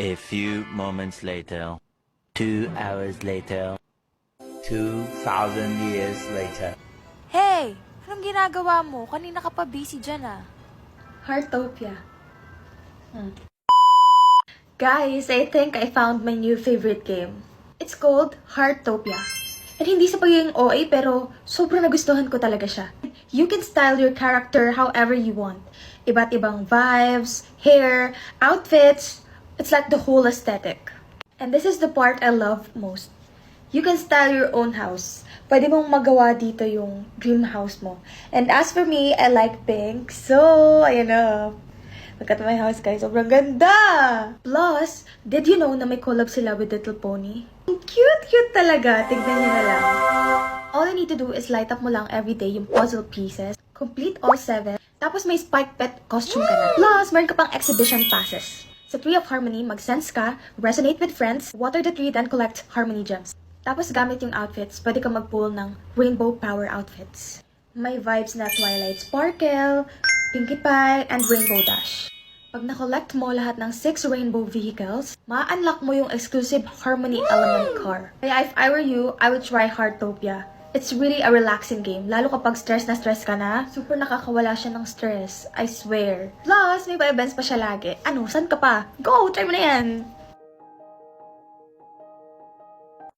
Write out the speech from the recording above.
A few moments later. 2 hours later. 2,000 years later. Hey! Anong ginagawa mo? Kanina ka pa busy dyan ah. Heartopia. Guys, I think I found my new favorite game. It's called Heartopia. And hindi sa pagiging OA pero sobrang nagustuhan ko talaga siya. You can style your character however you want. Iba't ibang vibes, hair, outfits. It's like the whole aesthetic. And this is the part I love most. You can style your own house. Pwede mong magawa dito yung dream house mo. And as for me, I like pink. So, ayan na. Look at my house, guys. Sobrang ganda! Plus, did you know na may collab sila with Little Pony? Ang cute-cute talaga. Tignan niyo na lang. All you need to do is light up mo lang everyday yung puzzle pieces. Complete all 7. Tapos may Spike Pet costume ka na. Plus, meron ka pang exhibition passes. Sa Tree of Harmony, mag-sense ka, resonate with friends, water the tree, then collect Harmony gems. Tapos gamit yung outfits, pwede ka mag-pull ng Rainbow Power outfits. May vibes na Twilight Sparkle, Pinkie Pie, and Rainbow Dash. Pag na-collect mo lahat ng 6 rainbow vehicles, ma-unlock mo yung exclusive Harmony Element car. Kaya if I were you, I would try Heartopia. It's really a relaxing game, lalo kapag stress na stress ka na. Super nakakawala siya ng stress, I swear. Plus, may pa-events pa siya lagi. Ano, saan ka pa? Go, try mo na yan!